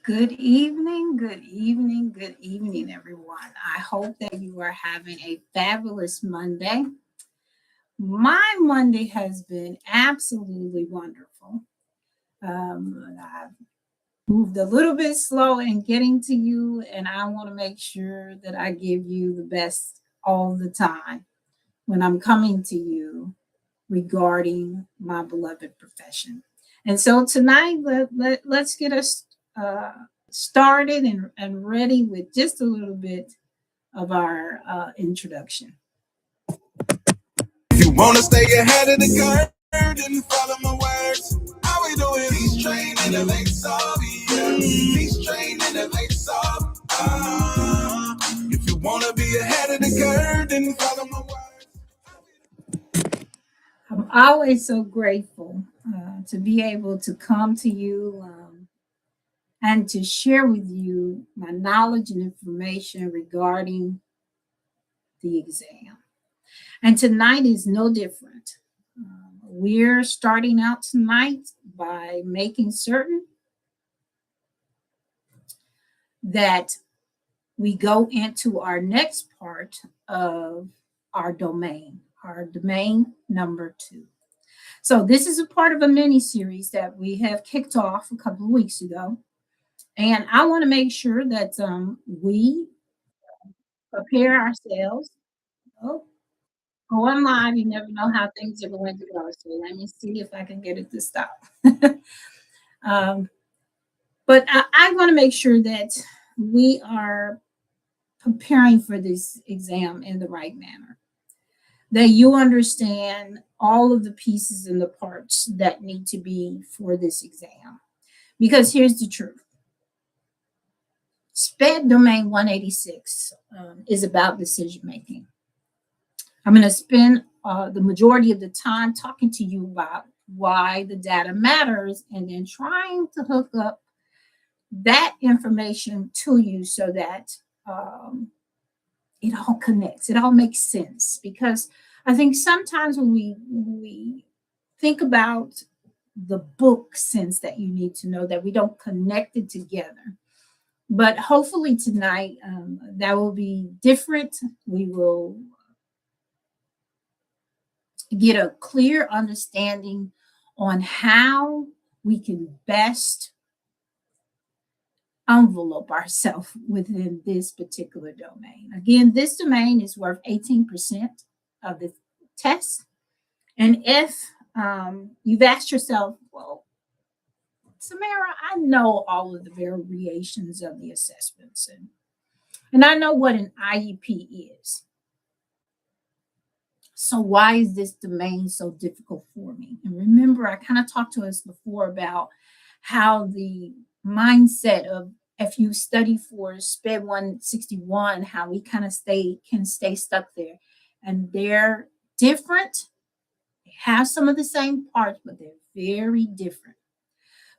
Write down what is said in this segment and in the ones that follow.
Good evening, good evening, everyone. I hope that you are having a fabulous Monday. My Monday has been absolutely wonderful. I've moved a little bit slow in getting to you, and I want to make sure that I give you the best all the time when I'm coming to you regarding my beloved profession. And so tonight, let's get us started and ready with just a little bit of our introduction. If you wanna stay ahead of the curve, then follow my words. How we doing? These train innovate solve, yeah. These train innovate solve. If you wanna be ahead of the curve, then follow my words. I'm always so grateful to be able to come to you and to share with you my knowledge and information regarding the exam. And tonight is no different. We're starting out tonight by making certain that we go into our next part of our domain number 2. So this is a part of a mini series that we have kicked off a couple of weeks ago. And I want to make sure that we prepare ourselves. Oh, going live, you never know how things are going to go. So let me see if I can get it to stop. um, but I want to make sure that we are preparing for this exam in the right manner, that you understand all of the pieces and the parts that need to be for this exam. Because here's the truth. SPED domain 186 is about decision making. I'm going to spend the majority of the time talking to you about why the data matters and then trying to hook up that information to you so that it all connects, it all makes sense. Because I think sometimes when we think about the book sense that you need to know, that we don't connect it together. But hopefully tonight that will be different. We will get a clear understanding on how we can best envelope ourselves within this particular domain. Again, this domain is worth 18% of the test. And if you've asked yourself, well, Samara, I know all of the variations of the assessments, and I know what an IEP is. So why is this domain so difficult for me? And remember, I kind of talked to us before about how the mindset of if you study for SPED 161, how we kind of can stay stuck there. And they're different. They have some of the same parts, but they're very different.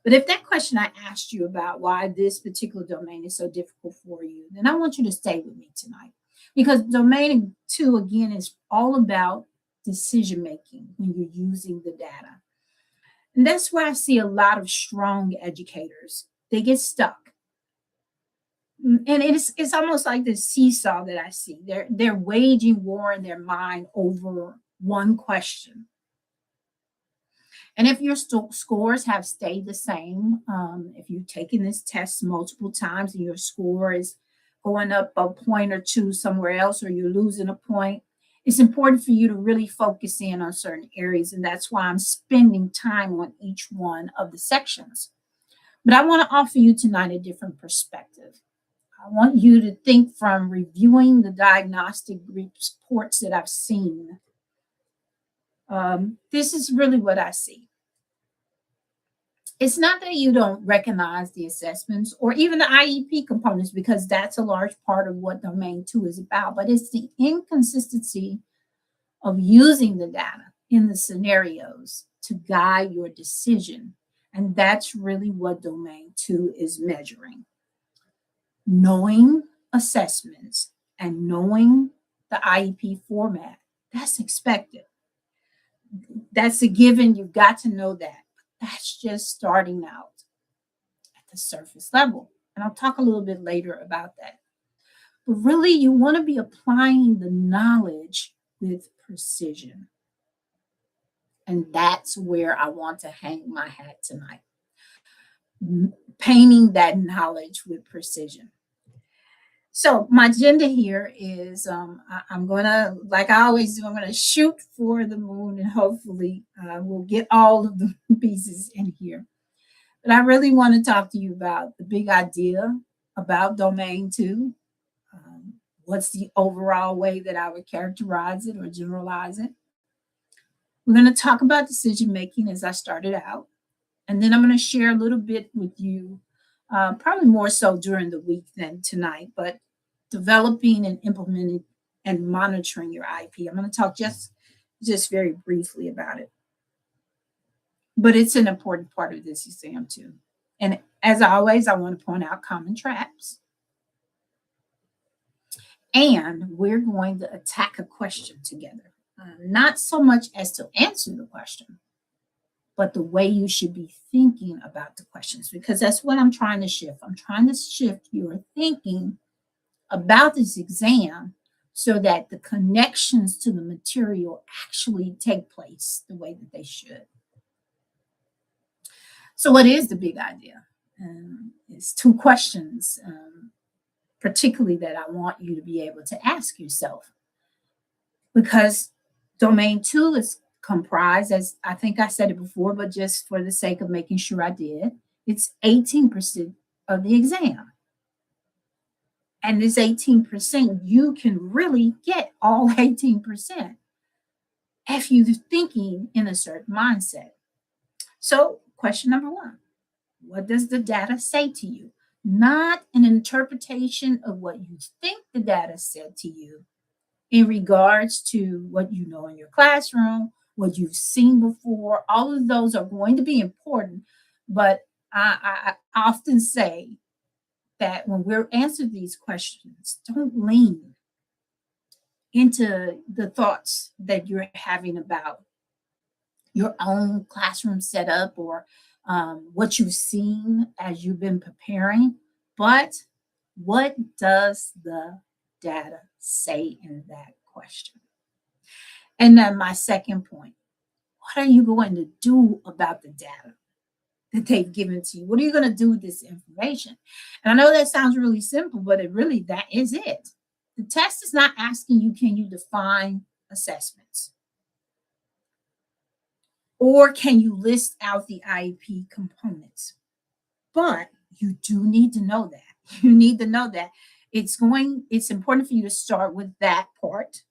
But if that question I asked you about why this particular domain is so difficult for you, then I want you to stay with me tonight. Because domain 2, again, is all about decision making when you're using the data. And that's why I see a lot of strong educators. They get stuck. And it's almost like this seesaw that I see. They're waging war in their mind over one question. And if your scores have stayed the same, if you've taken this test multiple times and your score is going up a point or two somewhere else, or you're losing a point, it's important for you to really focus in on certain areas. And that's why I'm spending time on each one of the sections. But I want to offer you tonight a different perspective. I want you to think from reviewing the diagnostic reports that I've seen. This is really what I see. It's not that you don't recognize the assessments or even the IEP components, because that's a large part of what domain 2 is about, but it's the inconsistency of using the data in the scenarios to guide your decision. And that's really what domain 2 is measuring. Knowing assessments and knowing the IEP format, that's expected. That's a given. You've got to know that. That's just starting out at the surface level. And I'll talk a little bit later about that. But really, you want to be applying the knowledge with precision. And that's where I want to hang my hat tonight. Painting that knowledge with precision. So my agenda here is I'm gonna, like I always do, I'm gonna shoot for the moon, and hopefully we'll get all of the pieces in here. But I really want to talk to you about the big idea about domain two. What's the overall way that I would characterize it or generalize it? We're going to talk about decision making as I started out. And then I'm going to share a little bit with you, probably more so during the week than tonight, but developing and implementing and monitoring your IP. I'm going to talk just very briefly about it. But it's an important part of this exam too. And as always, I want to point out common traps. And we're going to attack a question together. Not so much as to answer the question, but the way you should be thinking about the questions, because that's what I'm trying to shift. I'm trying to shift your thinking about this exam so that the connections to the material actually take place the way that they should. So what is the big idea? It's two questions, particularly that I want you to be able to ask yourself. Because domain two is comprised, as I think I said it before, but just for the sake of making sure I did, it's 18% of the exam. And this 18%, you can really get all 18% if you're thinking in a certain mindset. So question number one, what does the data say to you? Not an interpretation of what you think the data said to you in regards to what you know in your classroom, what you've seen before. All of those are going to be important, but I often say that when we're answering these questions, don't lean into the thoughts that you're having about your own classroom setup or what you've seen as you've been preparing, but what does the data say in that question? And then my second point, what are you going to do about the data that they've given to you? What are you going to do with this information? And I know that sounds really simple, but that is it. The test is not asking you, can you define assessments? Or can you list out the IEP components? But you do need to know that. You need to know that it's important for you to start with that part.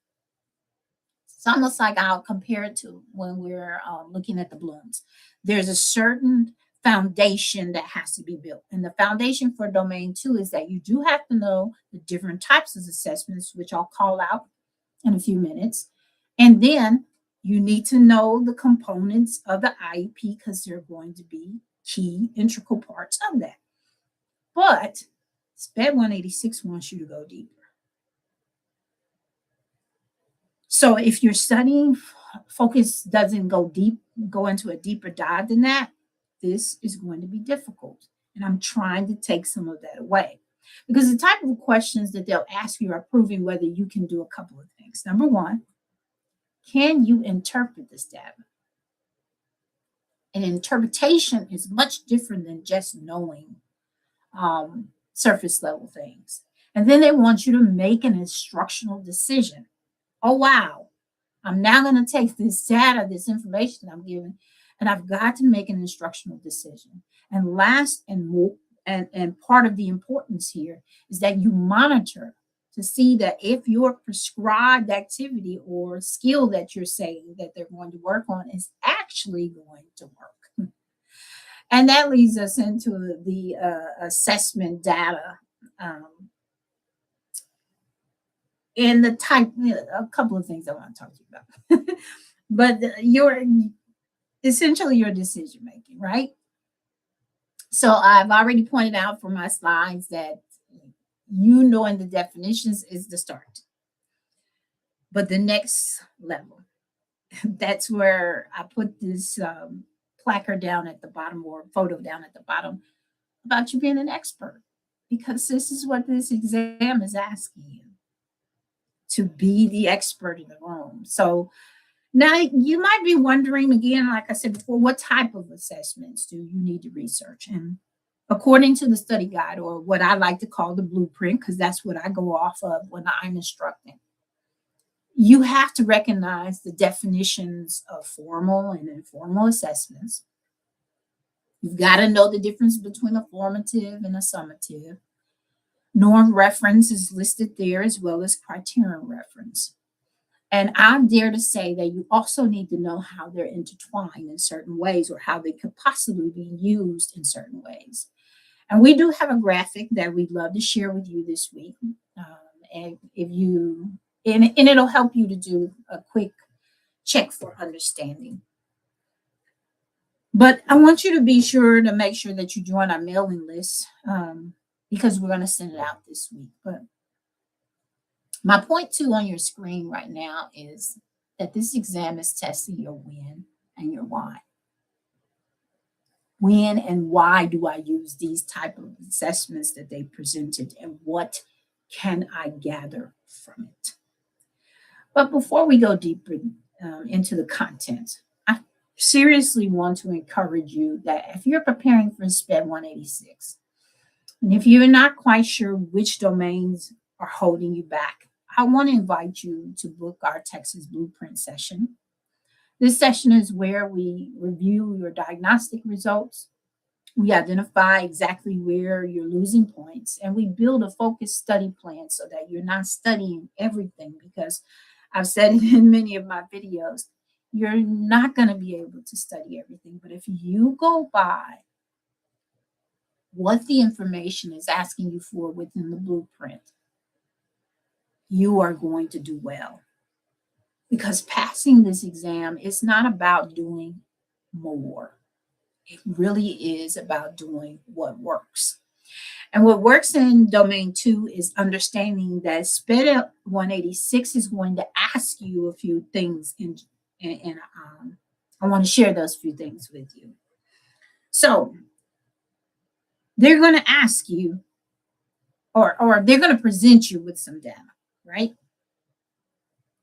It's almost like I'll compare it to when we're looking at the blooms. There's a certain foundation that has to be built. And the foundation for domain two is that you do have to know the different types of assessments, which I'll call out in a few minutes. And then you need to know the components of the IEP because they're going to be key, integral parts of that. But SPED 186 wants you to go deeper. So if your studying focus doesn't go into a deeper dive than that, this is going to be difficult. And I'm trying to take some of that away. Because the type of questions that they'll ask you are proving whether you can do a couple of things. Number one, can you interpret this data? And interpretation is much different than just knowing surface level things. And then they want you to make an instructional decision. Oh, wow, I'm now going to take this data, this information I'm given, and I've got to make an instructional decision. And last and part of the importance here is that you monitor to see that if your prescribed activity or skill that you're saying that they're going to work on is actually going to work. And that leads us into the assessment data. And the type, a couple of things I want to talk to you about. But essentially your decision making, right? So I've already pointed out for my slides that you knowing the definitions is the start. But the next level, that's where I put this placard down at the bottom or photo down at the bottom about you being an expert. because this is what this exam is asking you, to be the expert in the room. So now you might be wondering again, like I said before, what type of assessments do you need to research? And according to the study guide, or what I like to call the blueprint, because that's what I go off of when I'm instructing, you have to recognize the definitions of formal and informal assessments. You've got to know the difference between a formative and a summative. Norm reference is listed there as well as criterion reference. And I dare to say that you also need to know how they're intertwined in certain ways, or how they could possibly be used in certain ways. And we do have a graphic that we'd love to share with you this week. And if you, and it'll help you to do a quick check for understanding. But I want you to be sure to make sure that you join our mailing list, because we're going to send it out this week. But my point 2 on your screen right now is that this exam is testing your when and your why. When and why do I use these type of assessments that they presented, and what can I gather from it? But before we go deeper into the content, I seriously want to encourage you that if you're preparing for SPED 186, and if you're not quite sure which domains are holding you back, I want to invite you to book our TExES Blueprint Session. This session is where we review your diagnostic results. We identify exactly where you're losing points, and we build a focused study plan so that you're not studying everything, because I've said it in many of my videos, you're not going to be able to study everything. But if you go by what the information is asking you for within the blueprint, you are going to do well. Because passing this exam is not about doing more. It really is about doing what works. And what works in domain 2 is understanding that SPED 186 is going to ask you a few things, and I want to share those few things with you. So they're going to ask you, or they're going to present you with some data, right?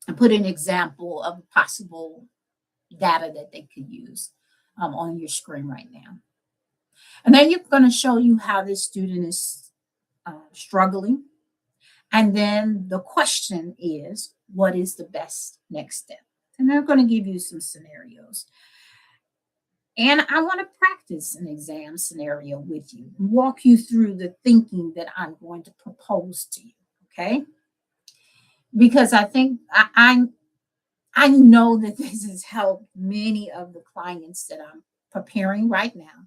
And put an example of possible data that they could use on your screen right now. And then you're going to show you how this student is struggling. And then the question is, what is the best next step? And they're going to give you some scenarios. And I want to practice an exam scenario with you, walk you through the thinking that I'm going to propose to you, okay? Because I think I know that this has helped many of the clients that I'm preparing right now,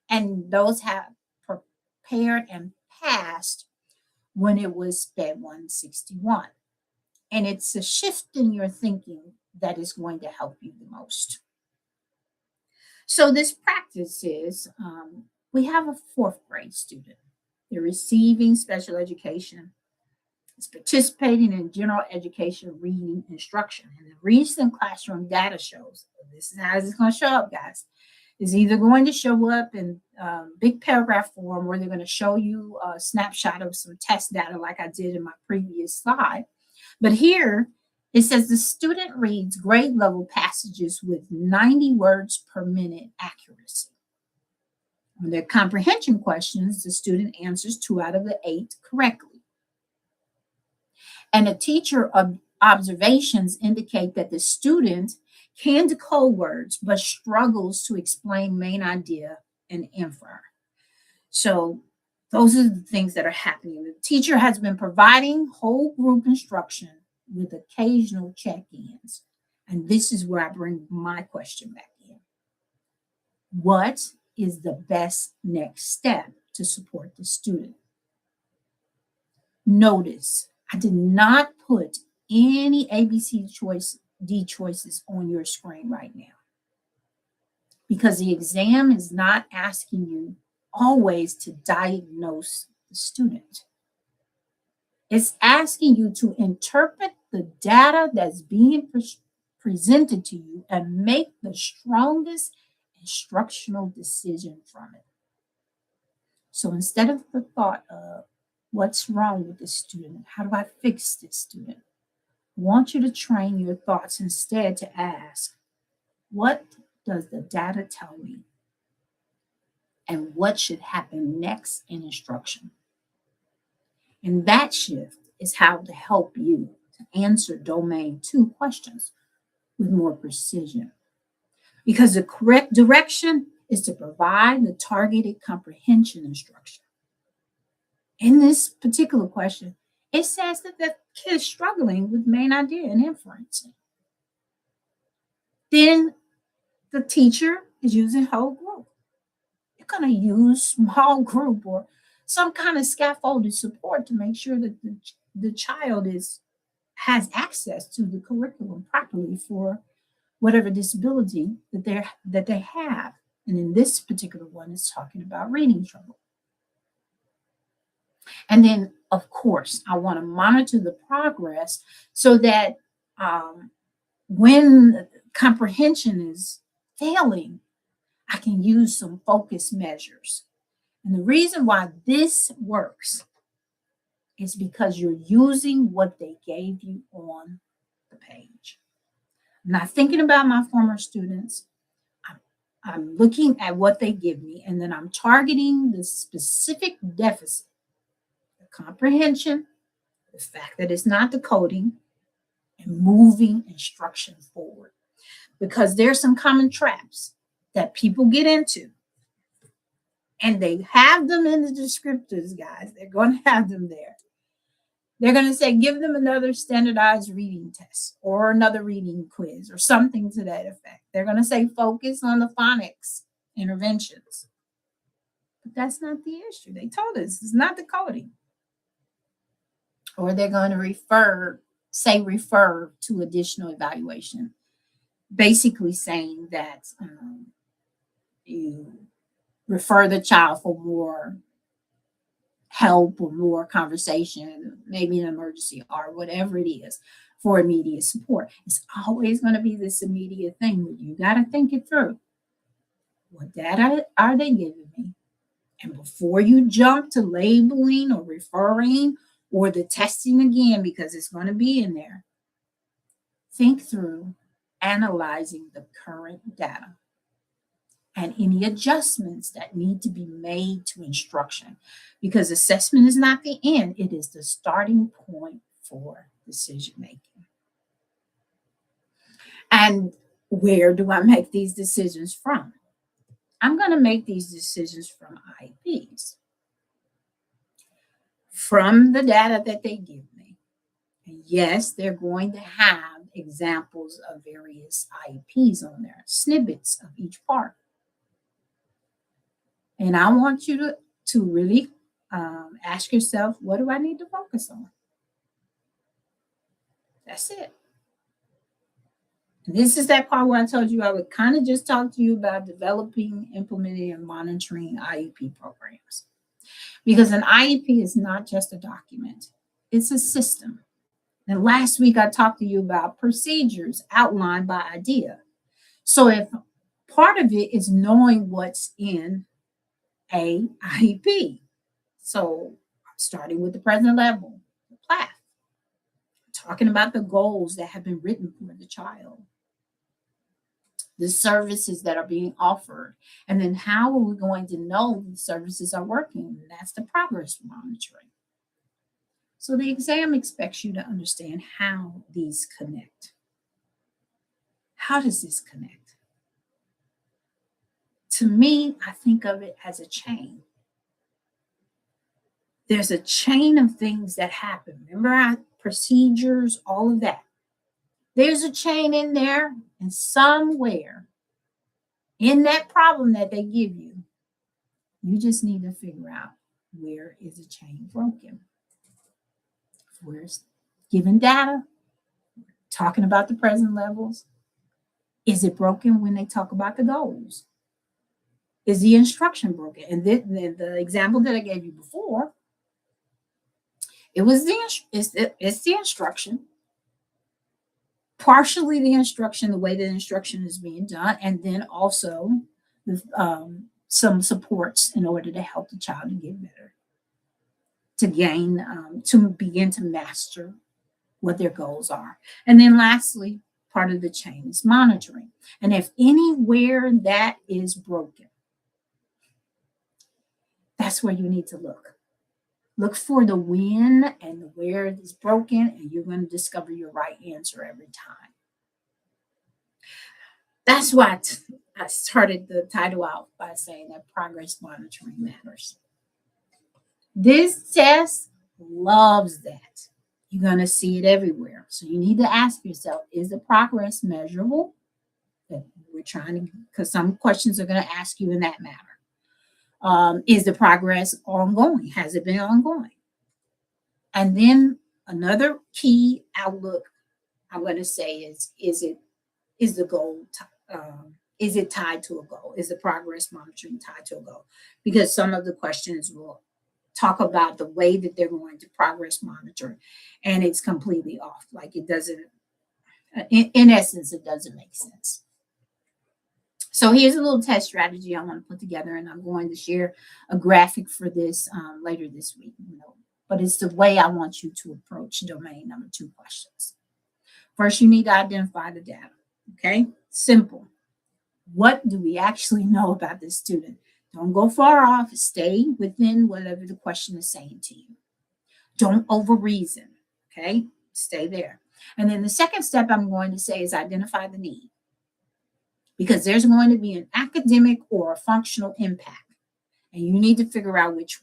and those have prepared and passed when it was SPED 161. And it's a shift in your thinking that is going to help you the most. So this practice is, we have a 4th grade student. They're receiving special education. It's participating in general education reading instruction. And the recent classroom data shows, this is how it's going to show up, guys, is either going to show up in big paragraph form, where they're going to show you a snapshot of some test data like I did in my previous slide. But here it says the student reads grade level passages with 90 words per minute accuracy. On their comprehension questions, the student answers 2 out of the 8 correctly. And the teacher observations indicate that the student can decode words, but struggles to explain main idea and infer. So those are the things that are happening. The teacher has been providing whole group instruction with occasional check-ins. And this is where I bring my question back in. What is the best next step to support the student? Notice, I did not put any ABC D choices on your screen right now, because the exam is not asking you always to diagnose the student. It's asking you to interpret the data that's being presented to you and make the strongest instructional decision from it. So instead of the thought of what's wrong with this student, how do I fix this student? I want you to train your thoughts instead to ask, what does the data tell me? And what should happen next in instruction? And that shift is how to help you to answer domain 2 questions with more precision. Because the correct direction is to provide the targeted comprehension instruction. In this particular question, it says that the kid is struggling with main idea and inference. Then the teacher is using whole group. You're going to use small group or some kind of scaffolded support to make sure that the child has access to the curriculum properly for whatever disability that they have. And in this particular one, it's talking about reading trouble. And then, of course, I want to monitor the progress so that when comprehension is failing, I can use some focus measures. And the reason why this works is because you're using what they gave you on the page. I'm not thinking about my former students. I'm looking at what they give me, and then I'm targeting the specific deficit, the comprehension, the fact that it's not the coding, and moving instruction forward. Because there's some common traps that people get into. And they have them in the descriptors, guys. They're going to have them there. They're going to say, give them another standardized reading test or another reading quiz or something to that effect. They're going to say, focus on the phonics interventions. But that's not the issue. They told us it's not the coding. Or they're going to refer to additional evaluation, basically saying that you refer the child for more help or more conversation, maybe an emergency or whatever it is for immediate support. It's always going to be this immediate thing where you got to think it through. What data are they giving me? And before you jump to labeling or referring or the testing again, because it's going to be in there, think through analyzing the current data and any adjustments that need to be made to instruction, because assessment is not the end, it is the starting point for decision making. And where do I make these decisions from? I'm going to make these decisions from IEPs, from the data that they give me. And yes, they're going to have examples of various IEPs on there, snippets of each part. And I want you to really ask yourself, what do I need to focus on? That's it. And this is that part where I told you I would kind of just talk to you about developing, implementing, and monitoring IEP programs. Because an IEP is not just a document, it's a system. And last week I talked to you about procedures outlined by IDEA. So if part of it is knowing what's in a IEP. So starting with the present level, the PLAF, talking about the goals that have been written for the child, the services that are being offered, and then how are we going to know the services are working? And that's the progress monitoring. So the exam expects you to understand how these connect. How does this connect? To me, I think of it as a chain. There's a chain of things that happen. Remember our procedures, all of that. There's a chain in there, and somewhere in that problem that they give you, you just need to figure out where is the chain broken. Where's given data, talking about the present levels. Is it broken when they talk about the goals? Is the instruction broken? And the example that I gave you before, it's the instruction, partially the instruction, the way the instruction is being done, and then also some supports in order to help the child to get better, to gain, to begin to master what their goals are. And then lastly, part of the chain is monitoring. And if anywhere that is broken, that's where you need to look. Look for the when and where it is broken, and you're going to discover your right answer every time. That's why I started the title out by saying that progress monitoring matters. This test loves that. You're going to see it everywhere. So you need to ask yourself, is the progress measurable? We're trying to, because some questions are going to ask you in that matter. Is the progress ongoing? Has it been ongoing? And then another key outlook I'm going to say is the goal, is it tied to a goal? Is the progress monitoring tied to a goal? Because some of the questions will talk about the way that they're going to progress monitor, and it's completely off. Like it doesn't, in essence, it doesn't make sense. So here's a little test strategy I want to put together, and I'm going to share a graphic for this later this week. But it's the way I want you to approach domain number 2 questions. First, you need to identify the data. Okay, simple. What do we actually know about this student? Don't go far off. Stay within whatever the question is saying to you. Don't over reason. Okay, stay there. And then the second step I'm going to say is identify the need, because there's going to be an academic or a functional impact, and you need to figure out which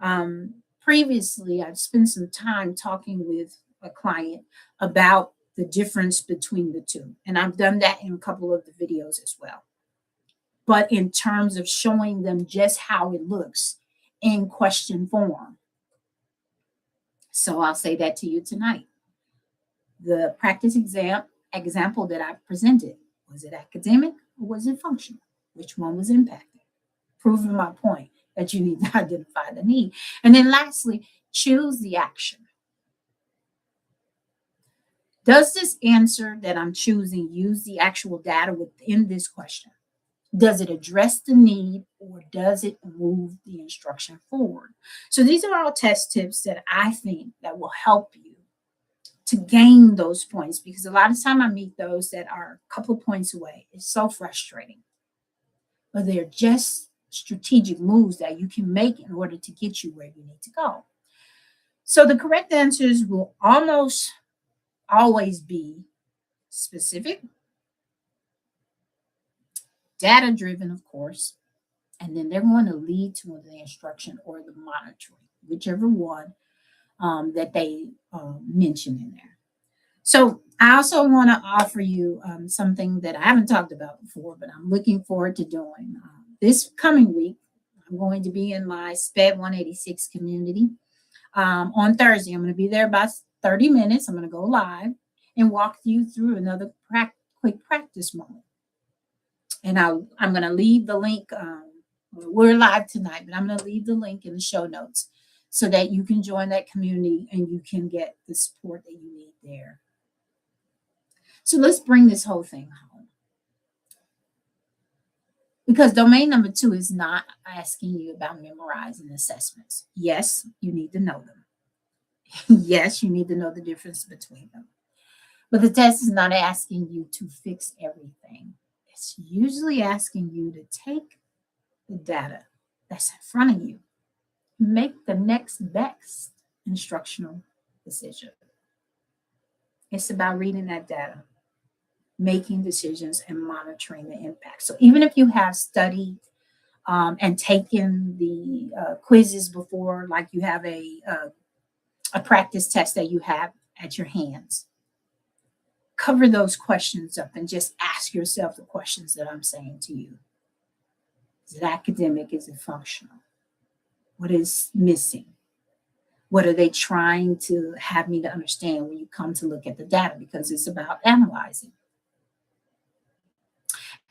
one. Previously, I've spent some time talking with a client about the difference between the two, and I've done that in a couple of the videos as well. But in terms of showing them just how it looks in question form. So I'll say that to you tonight. The practice example that I presented, was it academic or was it functional? Which one was impacted? Proving my point that you need to identify the need. And then lastly, choose the action. Does this answer that I'm choosing use the actual data within this question? Does it address the need, or does it move the instruction forward? So these are all test tips that I think that will help you to gain those points, because a lot of time I meet those that are a couple of points away. It's so frustrating. But they're just strategic moves that you can make in order to get you where you need to go. So the correct answers will almost always be specific, data-driven, of course, and then they're going to lead to the instruction or the monitoring, whichever one that they mention in there. So I also want to offer you something that I haven't talked about before, but I'm looking forward to doing. This coming week, I'm going to be in my SPED 186 community. On Thursday, I'm going to be there about 30 minutes. I'm going to go live and walk you through another quick practice moment. And I'm going to leave the link. We're live tonight, but I'm going to leave the link in the show notes so that you can join that community and you can get the support that you need there. So let's bring this whole thing home. Because domain number 2 is not asking you about memorizing assessments. Yes, you need to know them. Yes, you need to know the difference between them. But the test is not asking you to fix everything. It's usually asking you to take the data that's in front of you, make the next best instructional decision. It's about reading that data, making decisions, and monitoring the impact. So even if you have studied and taken the quizzes before, like you have a practice test that you have at your hands, cover those questions up and just ask yourself the questions that I'm saying to you. Is it academic? Is it functional? What is missing? What are they trying to have me to understand when you come to look at the data? Because it's about analyzing.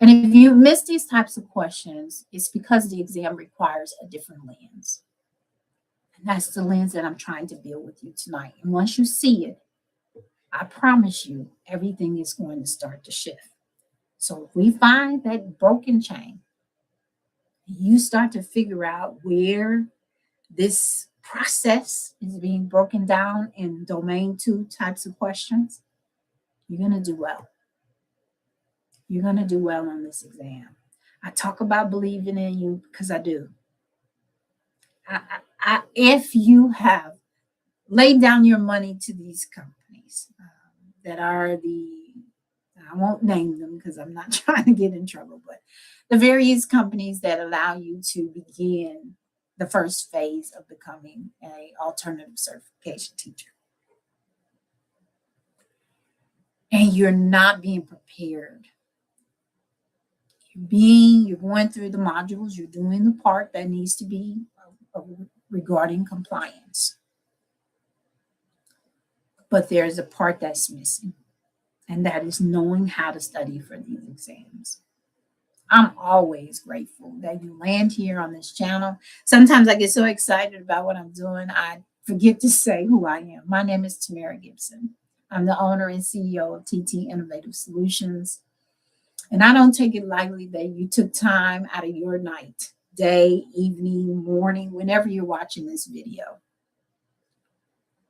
And if you miss these types of questions, it's because the exam requires a different lens. And that's the lens that I'm trying to build with you tonight. And once you see it, I promise you, everything is going to start to shift. So if we find that broken chain, You start to figure out where this process is being broken down in domain 2 types of questions, you're going to do well. You're going to do well on this exam. I talk about believing in you because I do. If you have laid down your money to these companies that are I won't name them because I'm not trying to get in trouble, but the various companies that allow you to begin the first phase of becoming an alternative certification teacher. And you're not being prepared. You're going through the modules, you're doing the part that needs to be regarding compliance. But there's a part that's missing, and that is knowing how to study for these exams. I'm always grateful that you land here on this channel. Sometimes I get so excited about what I'm doing, I forget to say who I am. My name is Tamara Gibson. I'm the owner and CEO of TT Innovative Solutions. And I don't take it lightly that you took time out of your night, day, evening, morning, whenever you're watching this video.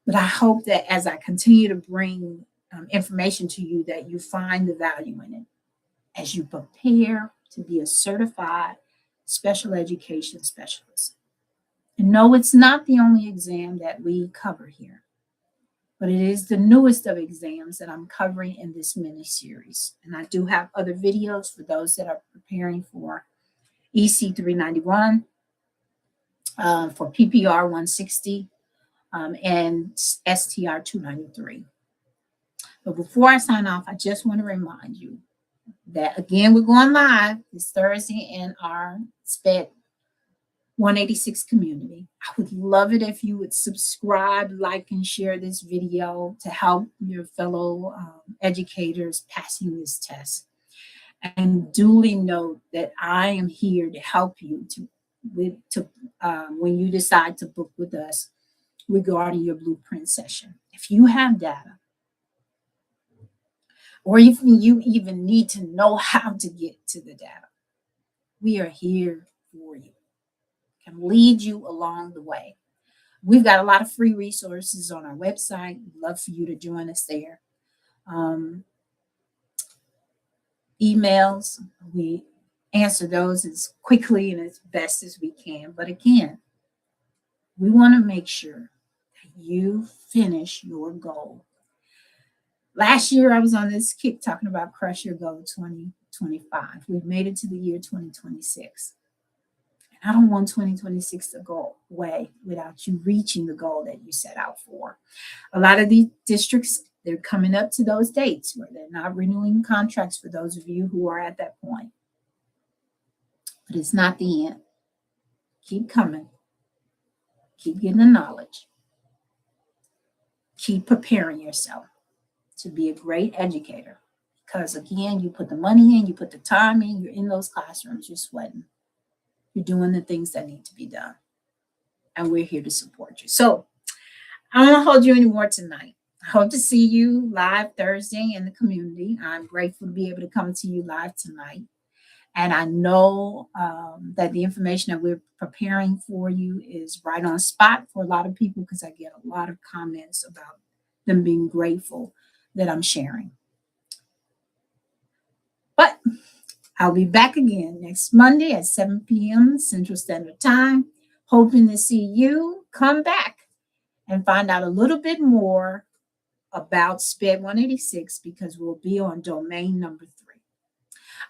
But I hope that as I continue to bring information to you, that you find the value in it as you prepare to be a certified special education specialist. And no, it's not the only exam that we cover here, but it is the newest of exams that I'm covering in this mini series. And I do have other videos for those that are preparing for EC 391, for PPR 160, and STR 293. But before I sign off, I just want to remind you that, again, we're going live this Thursday in our SPED 186 community. I would love it if you would subscribe, like, and share this video to help your fellow educators passing this test. And duly note that I am here to help you when you decide to book with us regarding your blueprint session. If you have data, or if you even need to know how to get to the data, we are here for you. Can lead you along the way. We've got a lot of free resources on our website. We'd love for you to join us there. Emails, we answer those as quickly and as best as we can. But again, we want to make sure that you finish your goal. Last year, I was on this kick talking about crush your goal 2025. We've made it to the year 2026. And I don't want 2026 to go away without you reaching the goal that you set out for. A lot of these districts, they're coming up to those dates where they're not renewing contracts for those of you who are at that point. But it's not the end. Keep coming. Keep getting the knowledge. Keep preparing yourself to be a great educator. Because again, you put the money in, you put the time in, you're in those classrooms, you're sweating. You're doing the things that need to be done. And we're here to support you. So I don't want to hold you anymore tonight. I hope to see you live Thursday in the community. I'm grateful to be able to come to you live tonight. And I know that the information that we're preparing for you is right on spot for a lot of people, because I get a lot of comments about them being grateful that I'm sharing. But I'll be back again next Monday at 7 p.m. Central Standard Time, hoping to see you come back and find out a little bit more about SPED 186, because we'll be on domain number 3.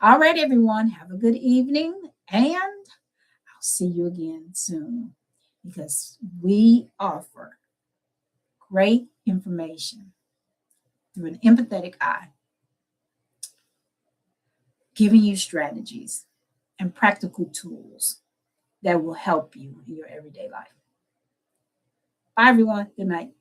All right, everyone, have a good evening, and I'll see you again soon, because we offer great information through an empathetic eye, giving you strategies and practical tools that will help you in your everyday life. Bye, everyone. Good night.